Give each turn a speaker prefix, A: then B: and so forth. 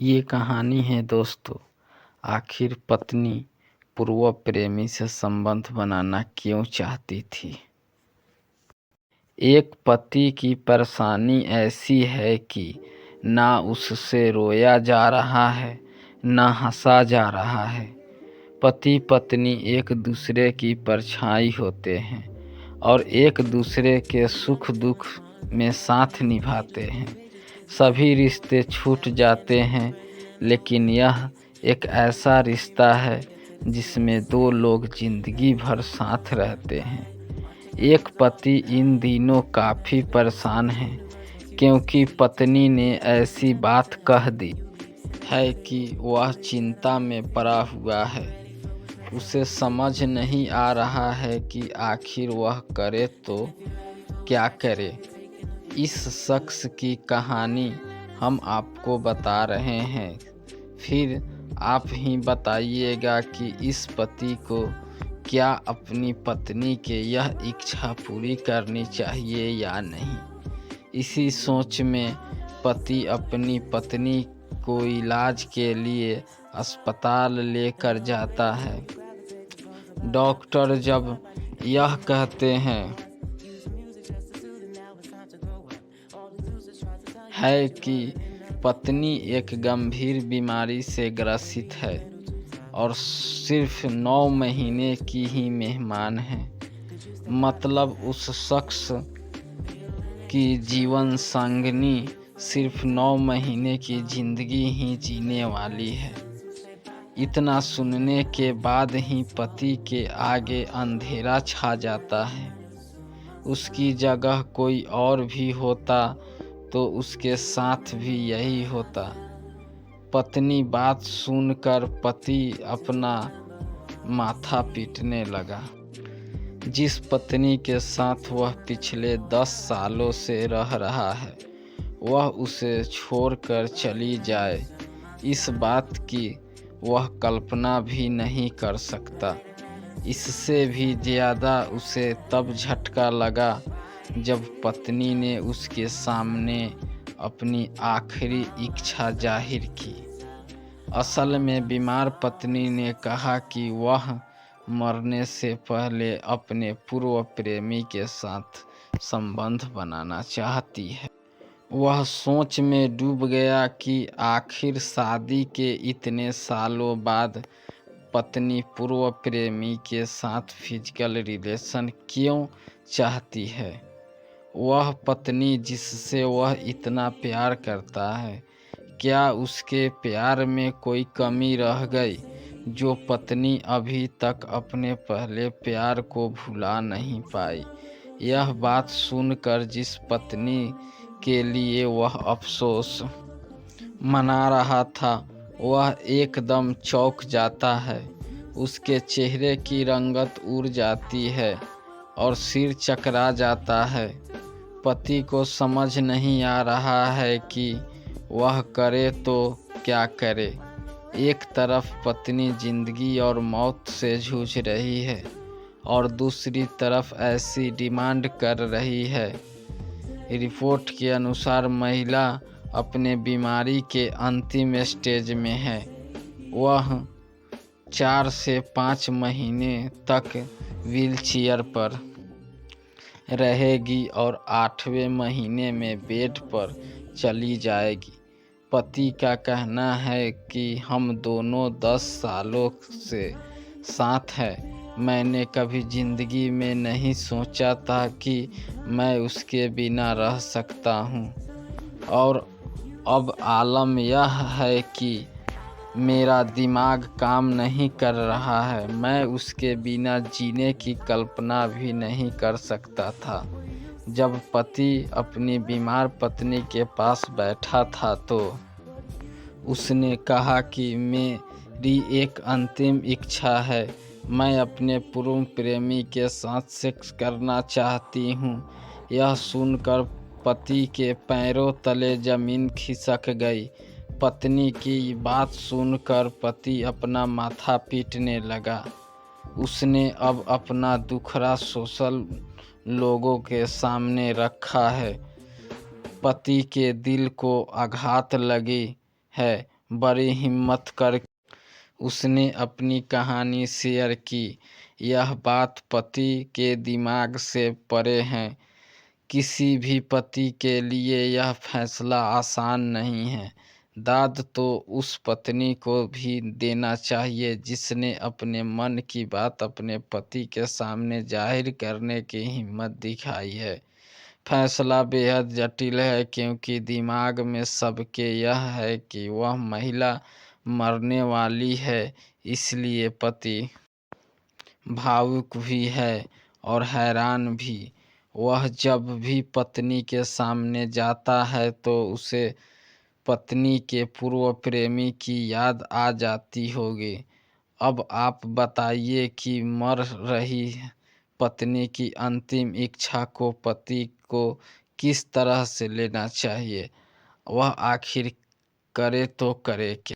A: ये कहानी है दोस्तों, आखिर पत्नी पूर्व प्रेमी से संबंध बनाना क्यों चाहती थी। एक पति की परेशानी ऐसी है कि ना उससे रोया जा रहा है ना हंसा जा रहा है। पति पत्नी एक दूसरे की परछाई होते हैं और एक दूसरे के सुख दुख में साथ निभाते हैं। सभी रिश्ते छूट जाते हैं, लेकिन यह एक ऐसा रिश्ता है जिसमें दो लोग जिंदगी भर साथ रहते हैं। एक पति इन दिनों काफ़ी परेशान है क्योंकि पत्नी ने ऐसी बात कह दी है कि वह चिंता में पड़ा हुआ है। उसे समझ नहीं आ रहा है कि आखिर वह करे तो क्या करे। इस शख्स की कहानी हम आपको बता रहे हैं, फिर आप ही बताइएगा कि इस पति को क्या अपनी पत्नी के यह इच्छा पूरी करनी चाहिए या नहीं। इसी सोच में पति अपनी पत्नी को इलाज के लिए अस्पताल लेकर जाता है। डॉक्टर जब यह कहते हैं कि पत्नी एक गंभीर बीमारी से ग्रसित है और सिर्फ 9 महीने की ही मेहमान है, मतलब उस शख्स की जीवन संगिनी सिर्फ 9 महीने की जिंदगी ही जीने वाली है। इतना सुनने के बाद ही पति के आगे अंधेरा छा जाता है। उसकी जगह कोई और भी होता तो उसके साथ भी यही होता। पत्नी बात सुनकर पति अपना माथा पीटने लगा। जिस पत्नी के साथ वह पिछले 10 सालों से रह रहा है, वह उसे छोड़कर चली जाए, इस बात की वह कल्पना भी नहीं कर सकता। इससे भी ज़्यादा उसे तब झटका लगा जब पत्नी ने उसके सामने अपनी आखिरी इच्छा जाहिर की। असल में बीमार पत्नी ने कहा कि वह मरने से पहले अपने पूर्व प्रेमी के साथ संबंध बनाना चाहती है। वह सोच में डूब गया कि आखिर शादी के इतने सालों बाद पत्नी पूर्व प्रेमी के साथ फिजिकल रिलेशन क्यों चाहती है। वह पत्नी जिससे वह इतना प्यार करता है, क्या उसके प्यार में कोई कमी रह गई जो पत्नी अभी तक अपने पहले प्यार को भुला नहीं पाई। यह बात सुनकर जिस पत्नी के लिए वह अफसोस मना रहा था, वह एकदम चौंक जाता है। उसके चेहरे की रंगत उड़ जाती है और सिर चकरा जाता है। पति को समझ नहीं आ रहा है कि वह करे तो क्या करे। एक तरफ पत्नी जिंदगी और मौत से जूझ रही है और दूसरी तरफ ऐसी डिमांड कर रही है। रिपोर्ट के अनुसार महिला अपने बीमारी के अंतिम स्टेज में है। वह 4 से 5 महीने तक व्हीलचेयर पर रहेगी और 8वें महीने में बेड पर चली जाएगी। पति का कहना है कि हम दोनों 10 सालों से साथ हैं। मैंने कभी जिंदगी में नहीं सोचा था कि मैं उसके बिना रह सकता हूँ, और अब आलम यह है कि मेरा दिमाग काम नहीं कर रहा है। मैं उसके बिना जीने की कल्पना भी नहीं कर सकता था। जब पति अपनी बीमार पत्नी के पास बैठा था तो उसने कहा कि मेरी एक अंतिम इच्छा है, मैं अपने पूर्व प्रेमी के साथ सेक्स करना चाहती हूँ। यह सुनकर पति के पैरों तले जमीन खिसक गई। पत्नी की बात सुनकर पति अपना माथा पीटने लगा। उसने अब अपना दुखड़ा सोशल लोगों के सामने रखा है। पति के दिल को आघात लगी है। बड़ी हिम्मत कर उसने अपनी कहानी शेयर की। यह बात पति के दिमाग से परे है। किसी भी पति के लिए यह फैसला आसान नहीं है। दाद तो उस पत्नी को भी देना चाहिए जिसने अपने मन की बात अपने पति के सामने जाहिर करने की हिम्मत दिखाई है। फैसला बेहद जटिल है क्योंकि दिमाग में सबके यह है कि वह महिला मरने वाली है, इसलिए पति भावुक भी है और हैरान भी। वह जब भी पत्नी के सामने जाता है तो उसे पत्नी के पूर्व प्रेमी की याद आ जाती होगी। अब आप बताइए कि मर रही पत्नी की अंतिम इच्छा को पति को किस तरह से लेना चाहिए? वह आखिर करे तो करे क्या?